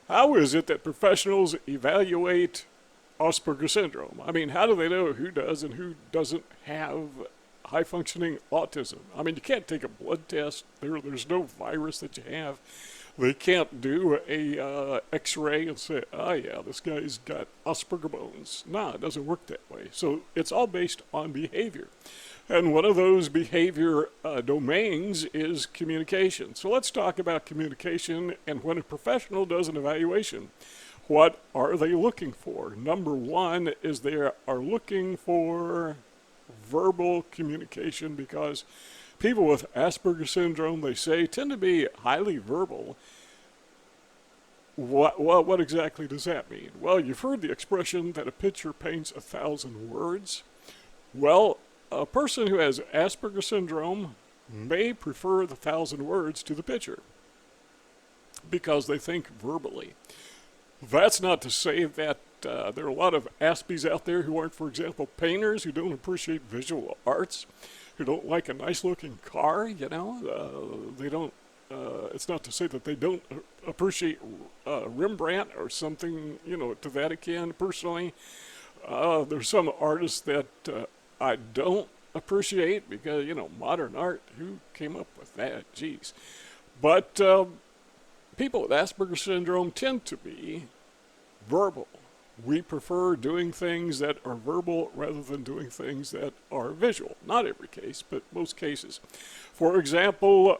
How is it that professionals evaluate Asperger syndrome? I mean, how do they know who does and who doesn't have high functioning autism? I mean, you can't take a blood test. There's no virus that you have. They can't do a X-ray and say, "Oh yeah, this guy's got Asperger bones." No, it doesn't work that way. So it's all based on behavior, and one of those behavior domains is communication. So let's talk about communication and when a professional does an evaluation. What are they looking for? Number one is they are looking for verbal communication because people with Asperger syndrome, they say, tend to be highly verbal. What exactly does that mean? Well, you've heard the expression that a picture paints 1,000 words. Well, a person who has Asperger syndrome may prefer the 1,000 words to the picture because they think verbally. That's not to say that there are a lot of Aspies out there who aren't, for example, painters, who don't appreciate visual arts, who don't like a nice-looking car, they don't, it's not to say that they don't appreciate Rembrandt or something, to that extent. Personally, there's some artists that I don't appreciate because, modern art, who came up with that? Jeez. But people with Asperger syndrome tend to be verbal. We prefer doing things that are verbal rather than doing things that are visual. Not every case, but most cases. For example,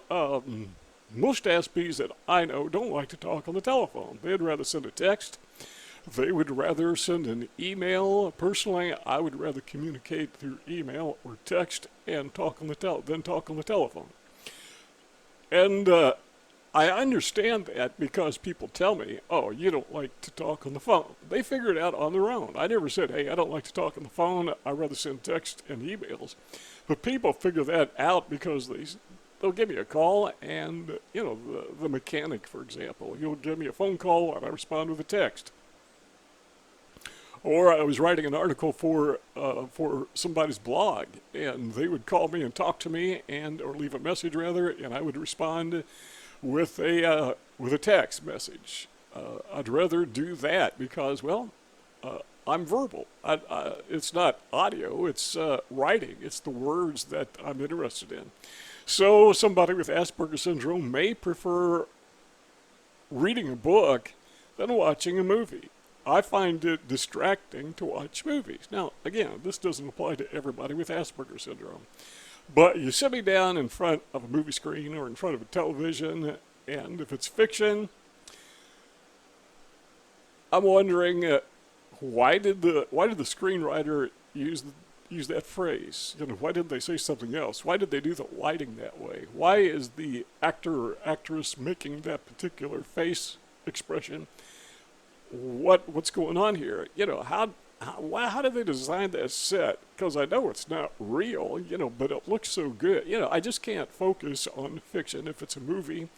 most Aspies that I know don't like to talk on the telephone. They'd rather send a text. They would rather send an email. Personally, I would rather communicate through email or text and talk on than talk on the telephone. And I understand that because people tell me, "Oh, you don't like to talk on the phone." They figure it out on their own. I never said, "Hey, I don't like to talk on the phone. I'd rather send text and emails." But people figure that out because they'll give me a call and, the mechanic, for example, he'll give me a phone call and I respond with a text. Or I was writing an article for somebody's blog, and they would call me and talk to me, or leave a message rather, and I would respond with a text message. I'd rather do that because, I'm verbal. It's not audio, it's writing. It's the words that I'm interested in. So somebody with Asperger syndrome may prefer reading a book than watching a movie. I find it distracting to watch movies. Now, again, this doesn't apply to everybody with Asperger syndrome. But you sit me down in front of a movie screen or in front of a television, and if it's fiction, I'm wondering why did the screenwriter use that phrase? Why didn't they say something else? Why did they do the lighting that way? Why is the actor or actress making that particular face expression? What's going on here? How did they design that set? Because I know it's not real, but it looks so good. I just can't focus on fiction if it's a movie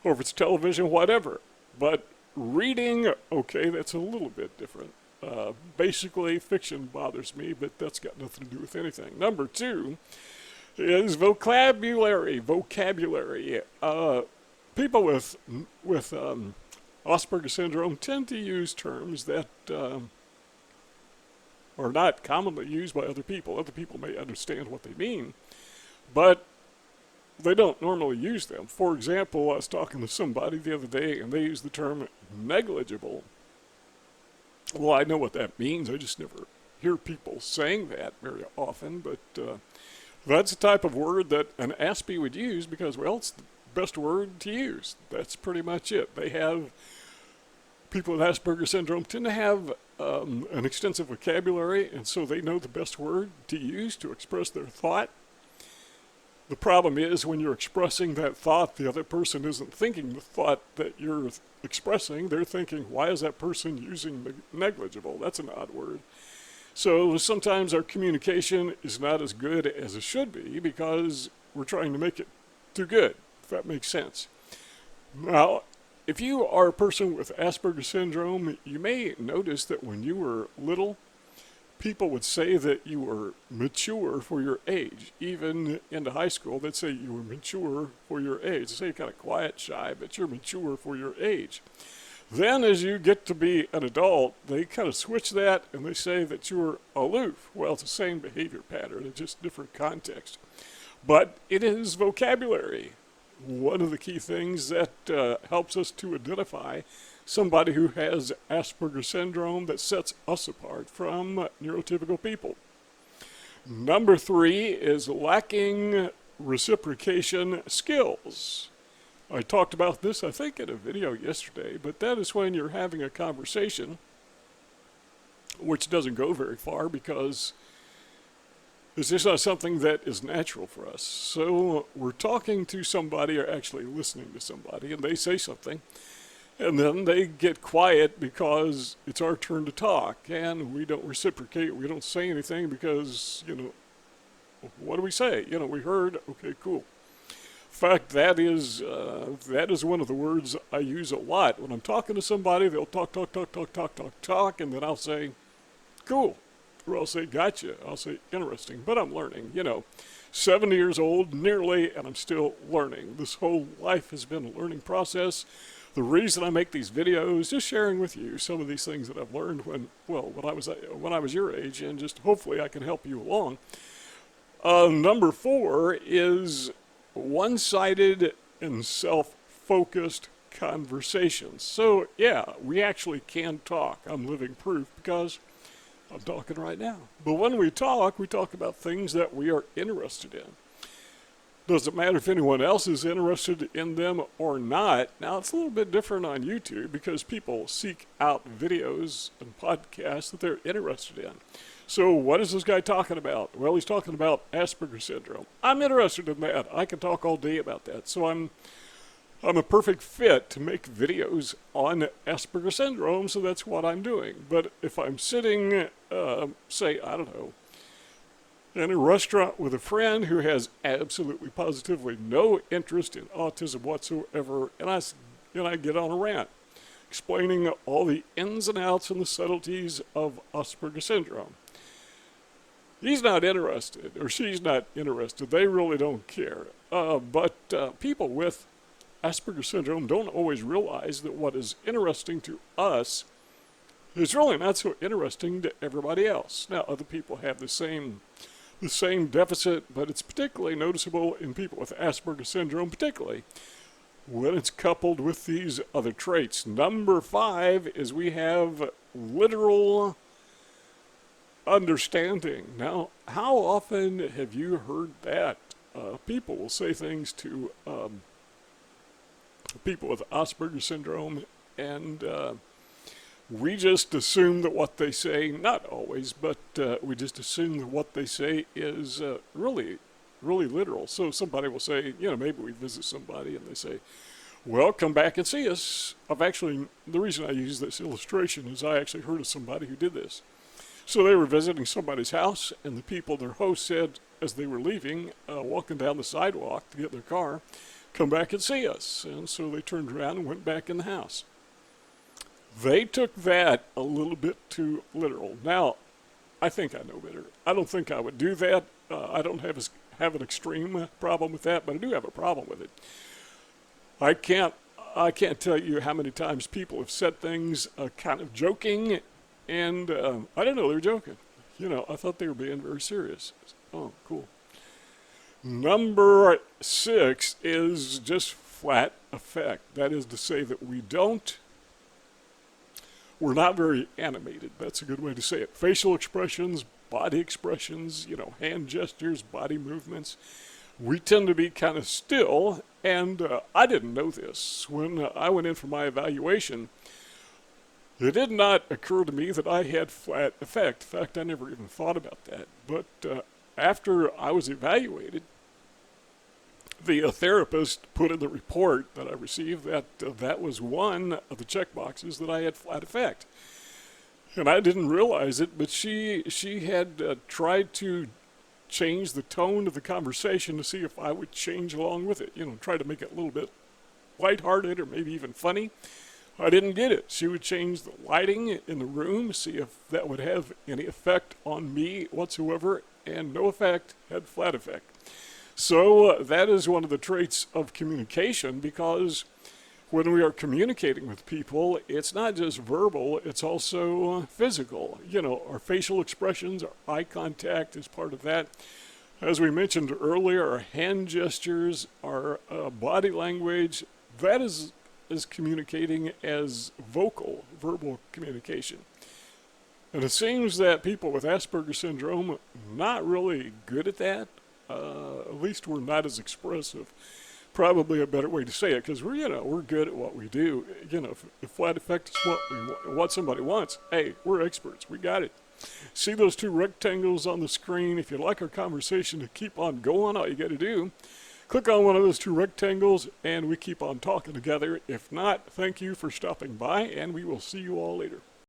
or if it's television, whatever. But reading, okay, that's a little bit different. Basically, fiction bothers me, but that's got nothing to do with anything. Number two is vocabulary. People with Asperger syndrome tend to use terms that are not commonly used by other people. Other people may understand what they mean, but they don't normally use them. For example, I was talking to somebody the other day, and they used the term negligible. Well, I know what that means. I just never hear people saying that very often, but that's the type of word that an Aspie would use because, it's the best word to use. That's pretty much it. People with Asperger syndrome tend to have an extensive vocabulary, and so they know the best word to use to express their thought. The problem is when you're expressing that thought, the other person isn't thinking the thought that you're expressing. They're thinking, why is that person using negligible? That's an odd word. So sometimes our communication is not as good as it should be because we're trying to make it too good, if that makes sense. Now, if you are a person with Asperger syndrome, you may notice that when you were little, people would say that you were mature for your age. Even into high school, they'd say you were mature for your age. They say you're kind of quiet, shy, but you're mature for your age. Then as you get to be an adult, they kind of switch that and they say that you're aloof. Well, it's the same behavior pattern, it's just different context. But it is vocabulary. One of the key things that helps us to identify somebody who has Asperger syndrome that sets us apart from neurotypical people. Number 3 is lacking reciprocation skills. I talked about this, I think, in a video yesterday, but that is when you're having a conversation which doesn't go very far because it's just not something that is natural for us. So we're talking to somebody or actually listening to somebody, and they say something, and then they get quiet because it's our turn to talk, and we don't reciprocate. We don't say anything because, what do we say? We heard, okay, cool. In fact, that is one of the words I use a lot. When I'm talking to somebody, they'll talk, and then I'll say, cool. Or I'll say, gotcha. I'll say, interesting. But I'm learning, 70 years old, nearly, and I'm still learning. This whole life has been a learning process. The reason I make these videos, just sharing with you some of these things that I've learned when I was your age, and just hopefully I can help you along. Number 4 is one-sided and self-focused conversations. So, yeah, we actually can talk. I'm living proof because I'm talking right now. But when we talk about things that we are interested in. Doesn't matter if anyone else is interested in them or not. Now, it's a little bit different on YouTube because people seek out videos and podcasts that they're interested in. So what is this guy talking about? Well, he's talking about Asperger syndrome. I'm interested in that. I can talk all day about that. So I'm a perfect fit to make videos on Asperger syndrome, so that's what I'm doing. But if I'm sitting, say, I don't know, in a restaurant with a friend who has absolutely positively no interest in autism whatsoever, and I get on a rant explaining all the ins and outs and the subtleties of Asperger syndrome. He's not interested, or she's not interested. They really don't care. But people with Asperger syndrome don't always realize that what is interesting to us is really not so interesting to everybody else. Now, other people have the same deficit, but it's particularly noticeable in people with Asperger syndrome, particularly when it's coupled with these other traits. Number 5 is we have literal understanding. Now, how often have you heard that? People will say things to people with Asperger syndrome, and we just assume that what they say, not always, but we just assume that what they say is really literal. So somebody will say, maybe we visit somebody and they say, well, come back and see us. The reason I use this illustration is I actually heard of somebody who did this. So they were visiting somebody's house, and their host said, as they were leaving, walking down the sidewalk to get their car, come back and see us. And so they turned around and went back in the house. They took that a little bit too literal. Now, I think I know better. I don't think I would do that. I don't have an extreme problem with that, but I do have a problem with it. I can't tell you how many times people have said things kind of joking, and I didn't know they were joking. I thought they were being very serious. Oh, cool. Number 6 is just flat affect. That is to say that we're not very animated. That's a good way to say it. Facial expressions, body expressions, hand gestures, body movements. We tend to be kind of still, and I didn't know this. When I went in for my evaluation, it did not occur to me that I had flat affect. In fact, I never even thought about that. But after I was evaluated, the therapist put in the report that I received that that was one of the check boxes that I had flat affect. And I didn't realize it, but she had tried to change the tone of the conversation to see if I would change along with it. Try to make it a little bit lighthearted or maybe even funny. I didn't get it. She would change the lighting in the room, see if that would have any effect on me whatsoever, and no effect, had flat affect. So that is one of the traits of communication, because When we are communicating with people, it's not just verbal, it's also physical. You know, our facial expressions, our eye contact is part of that. As we mentioned earlier, our hand gestures, our body language, that is as communicating as verbal communication. And it seems that people with Asperger syndrome not really good at that. At least we're not as expressive. Probably a better way to say it, because we're good at what we do. If flat effect is what somebody wants, hey, we're experts. We got it. See those two rectangles on the screen? If you'd like our conversation to keep on going, all you got to do, click on one of those two rectangles, and we keep on talking together. If not, thank you for stopping by, and we will see you all later.